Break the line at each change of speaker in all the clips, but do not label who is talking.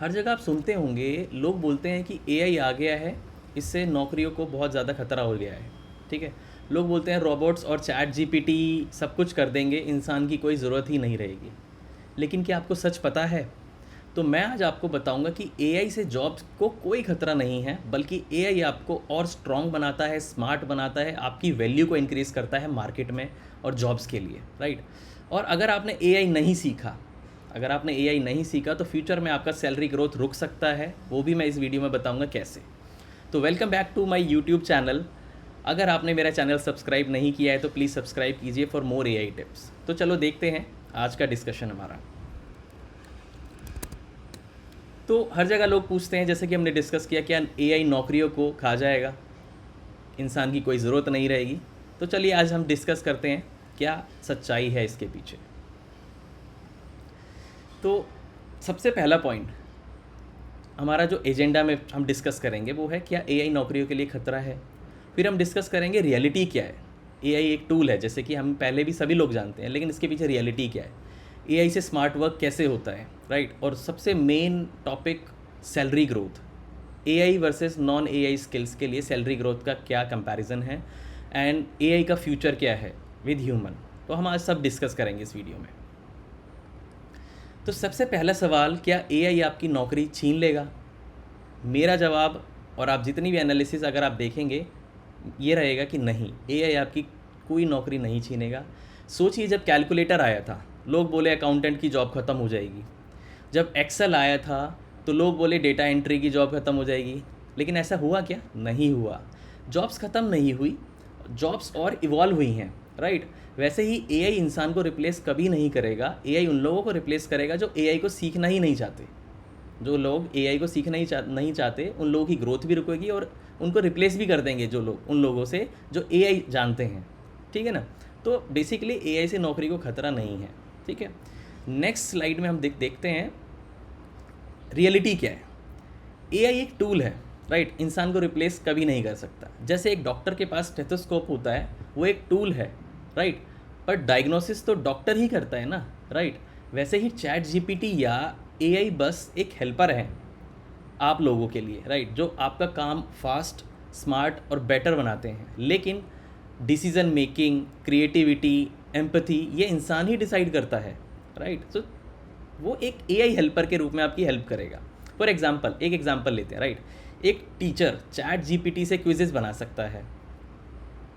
हर जगह आप सुनते होंगे, लोग बोलते हैं कि एआई आ गया है, इससे नौकरियों को बहुत ज़्यादा खतरा हो गया है। ठीक है, लोग बोलते हैं रोबोट्स और चैट जीपीटी सब कुछ कर देंगे, इंसान की कोई ज़रूरत ही नहीं रहेगी। लेकिन क्या आपको सच पता है? तो मैं आज आपको बताऊंगा कि एआई से जॉब्स को कोई खतरा नहीं है, बल्कि एआई आपको और स्ट्रांग बनाता है, स्मार्ट बनाता है, आपकी वैल्यू को इंक्रीज़ करता है मार्केट में और जॉब्स के लिए, राइट। और अगर आपने एआई नहीं सीखा तो फ्यूचर में आपका सैलरी ग्रोथ रुक सकता है, वो भी मैं इस वीडियो में बताऊंगा कैसे। तो welcome back to my YouTube channel. अगर आपने मेरा चैनल सब्सक्राइब नहीं किया है तो प्लीज़ सब्सक्राइब कीजिए फॉर मोर एआई टिप्स। तो चलो देखते हैं आज का डिस्कशन हमारा। तो हर जगह लोग पूछते हैं, जैसे कि हमने डिस्कस किया, क्या एआई नौकरियों को खा जाएगा, इंसान की कोई ज़रूरत नहीं रहेगी। तो चलिए आज हम डिस्कस करते हैं क्या सच्चाई है इसके पीछे। तो सबसे पहला पॉइंट हमारा जो एजेंडा में हम डिस्कस करेंगे वो है क्या एआई नौकरियों के लिए खतरा है। फिर हम डिस्कस करेंगे रियलिटी क्या है। एआई एक टूल है, जैसे कि हम पहले भी सभी लोग जानते हैं, लेकिन इसके पीछे रियलिटी क्या है, एआई से स्मार्ट वर्क कैसे होता है, राइट। और सबसे main topic salary growth, AI versus non AI skills के लिए सैलरी ग्रोथ का क्या कंपैरिजन है, एंड एआई का फ्यूचर क्या है विद ह्यूमन। तो हम आज सब डिस्कस करेंगे इस वीडियो में। तो सबसे पहला सवाल, क्या एआई आपकी नौकरी छीन लेगा? मेरा जवाब, और आप जितनी भी एनालिसिस अगर आप देखेंगे, ये रहेगा कि नहीं, एआई आपकी कोई नौकरी नहीं छीनेगा। सोचिए, जब कैलकुलेटर आया था लोग बोले अकाउंटेंट की जॉब ख़त्म हो जाएगी। जब एक्सेल आया था तो लोग बोले डेटा एंट्री की जॉब ख़त्म हो जाएगी। लेकिन ऐसा हुआ क्या? नहीं हुआ। जॉब्स ख़त्म नहीं हुई, जॉब्स और इवॉल्व हुई हैं, राइट। वैसे ही एआई इंसान को रिप्लेस कभी नहीं करेगा, एआई उन लोगों को रिप्लेस करेगा जो एआई को सीखना ही नहीं चाहते। जो लोग एआई को सीखना ही नहीं चाहते, उन लोगों की ग्रोथ भी रुकेगी और उनको रिप्लेस भी कर देंगे जो लोग उन लोगों से जो एआई जानते हैं। ठीक है ना। तो बेसिकली एआई से नौकरी को खतरा नहीं है। ठीक है, नेक्स्ट स्लाइड में हम देखते हैं रियलिटी क्या है। एआई एक टूल है, राइट, इंसान को रिप्लेस कभी नहीं कर सकता। जैसे एक डॉक्टर के पास स्टेथोस्कोप होता है, वो एक टूल है, राइट, पर डायग्नोसिस तो डॉक्टर ही करता है ना, राइट। वैसे ही चैट जीपीटी या एआई बस एक हेल्पर है आप लोगों के लिए, राइट, जो आपका काम फास्ट, स्मार्ट और बेटर बनाते हैं। लेकिन डिसीजन मेकिंग, क्रिएटिविटी, एम्पैथी ये इंसान ही डिसाइड करता है, राइट। सो वो एक एआई हेल्पर के रूप में आपकी हेल्प करेगा। फॉर एग्जांपल, एक एग्जांपल लेते हैं, राइट। एक टीचर चैट जीपीटी से क्विजेस बना सकता है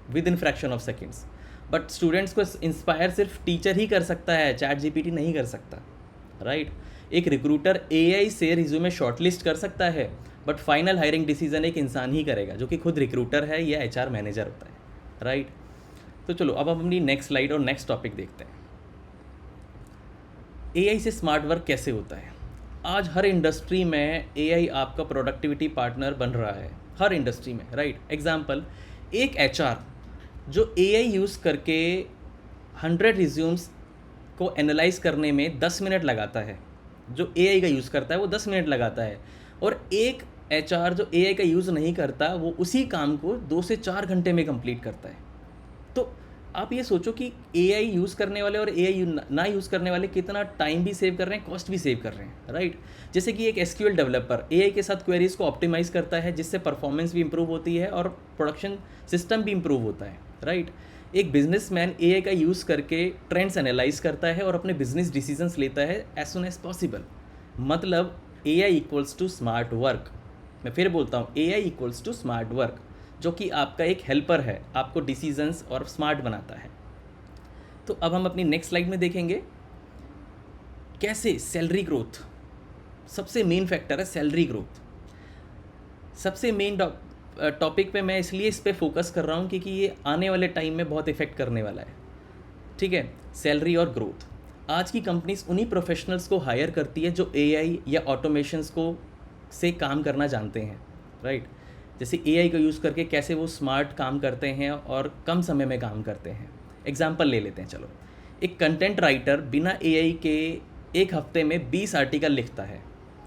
with in fraction of seconds, but students को इंस्पायर सिर्फ टीचर ही कर सकता है, चैट जीपीटी नहीं कर सकता, राइट। एक रिक्रूटर एआई से रिज्यूमे शॉर्टलिस्ट कर सकता है, बट फाइनल हायरिंग डिसीजन एक इंसान ही करेगा जो कि खुद रिक्रूटर है या एचआर मैनेजर होता है, राइट। तो चलो अब हम अपनी नेक्स्ट स्लाइड और नेक्स्ट टॉपिक देखते हैं, एआई से स्मार्ट वर्क कैसे होता है। आज हर इंडस्ट्री में एआई आपका प्रोडक्टिविटी पार्टनर बन रहा है, हर इंडस्ट्री में, राइट। एग्जांपल, एक एचआर जो एआई यूज़ करके 100 रिज्यूम्स को एनालाइज करने में 10 मिनट लगाता है, जो एआई का यूज़ करता है वो 10 मिनट लगाता है। और एक एचआर जो एआई का यूज़ नहीं करता, वो उसी काम को 2 से 4 घंटे में कंप्लीट करता है। तो आप ये सोचो कि एआई यूज़ करने वाले और एआई ना यूज़ करने वाले कितना टाइम भी सेव कर रहे हैं, कॉस्ट भी सेव कर रहे हैं, राइट। जैसे कि एक एसक्यूएल डेवलपर एआई के साथ क्वेरीज को ऑप्टिमाइज़ करता है, जिससे परफॉर्मेंस भी इंप्रूव होती है और प्रोडक्शन सिस्टम भी इंप्रूव होता है, राइट। एक बिजनेसमैन एआई का यूज़ करके ट्रेंड्स एनालाइज करता है और अपने बिजनेस डिसीजंस लेता है एज सुन एज पॉसिबल। मतलब AI equals to smart work. मैं फिर बोलता हूँ, AI equals to smart work, जो कि आपका एक हेल्पर है, आपको डिसीजंस और स्मार्ट बनाता है। तो अब हम अपनी नेक्स्ट स्लाइड में देखेंगे कैसे सैलरी ग्रोथ, सबसे मेन फैक्टर है सैलरी ग्रोथ। सबसे मेन टॉपिक पे मैं इसलिए इस पे फोकस कर रहा हूँ क्योंकि ये आने वाले टाइम में बहुत इफेक्ट करने वाला है। ठीक है, सैलरी और ग्रोथ। आज की कंपनीज उन्हीं प्रोफेशनल्स को हायर करती है जो एआई या ऑटोमेशंस को से काम करना जानते हैं, राइट। जैसे एआई को यूज़ करके कैसे वो स्मार्ट काम करते हैं और कम समय में काम करते हैं। एग्जांपल ले लेते हैं, चलो। एक कंटेंट राइटर बिना एआई के एक हफ्ते में 20 आर्टिकल लिखता है,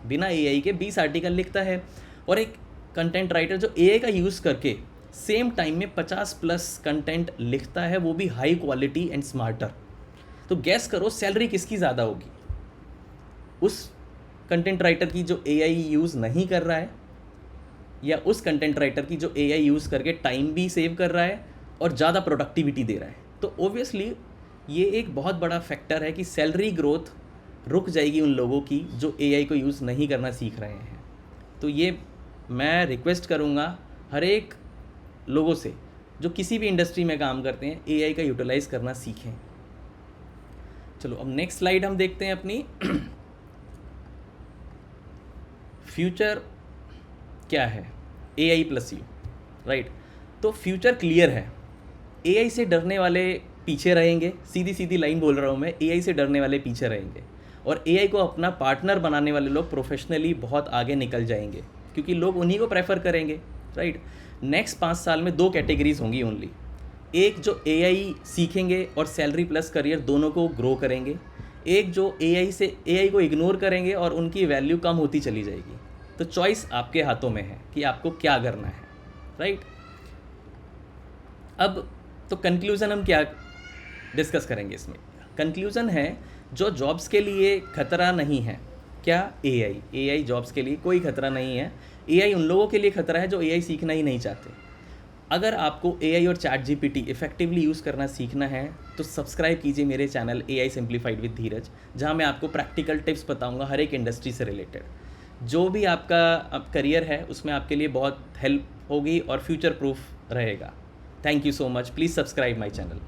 बिना एआई के 20 आर्टिकल लिखता है। और एक कंटेंट राइटर जो एआई का यूज़ करके सेम टाइम में 50+ कंटेंट लिखता है, वो भी हाई क्वालिटी एंड स्मार्टर। तो गैस करो सैलरी किसकी ज़्यादा होगी, उस कंटेंट राइटर की जो एआई यूज़ नहीं कर रहा है, या उस कंटेंट राइटर की जो एआई यूज़ करके टाइम भी सेव कर रहा है और ज़्यादा प्रोडक्टिविटी दे रहा है। तो ओब्वियसली ये एक बहुत बड़ा फैक्टर है कि सैलरी ग्रोथ रुक जाएगी उन लोगों की जो एआई को यूज़ नहीं करना सीख रहे हैं। तो ये मैं रिक्वेस्ट करूँगा हर एक लोगों से जो किसी भी इंडस्ट्री में काम करते हैं, एआई का यूटिलाइज़ करना सीखें। चलो अब नेक्स्ट स्लाइड हम देखते हैं अपनी। फ्यूचर क्या है एआई प्लस यू, राइट। तो फ्यूचर क्लियर है। एआई से डरने वाले पीछे रहेंगे, सीधी सीधी लाइन बोल रहा हूँ मैं, एआई से डरने वाले पीछे रहेंगे, और एआई को अपना पार्टनर बनाने वाले लोग प्रोफेशनली बहुत आगे निकल जाएंगे, क्योंकि लोग उन्हीं को प्रेफर करेंगे, राइट। नेक्स्ट 5 साल में 2 कैटेगरीज होंगी ओनली। एक जो एआई सीखेंगे और सैलरी प्लस करियर दोनों को ग्रो करेंगे, एक जो एआई को इग्नोर करेंगे और उनकी वैल्यू कम होती चली जाएगी। तो चॉइस आपके हाथों में है कि आपको क्या करना है, राइट। अब तो कंक्लूज़न हम क्या डिस्कस करेंगे इसमें। कंक्लूज़न है जो जॉब्स के लिए खतरा नहीं है, क्या एआई जॉब्स के लिए कोई खतरा नहीं है। एआई उन लोगों के लिए खतरा है जो एआई सीखना ही नहीं चाहते। अगर आपको एआई और चैट जीपीटी इफेक्टिवली यूज़ करना सीखना है तो सब्सक्राइब कीजिए मेरे चैनल एआई सिंप्लीफाइड विद धीरज, जहां मैं आपको प्रैक्टिकल टिप्स बताऊंगा हर एक इंडस्ट्री से रिलेटेड। जो भी आपका करियर है उसमें आपके लिए बहुत हेल्प होगी और फ्यूचर प्रूफ रहेगा। Thank you so much. Please subscribe my channel.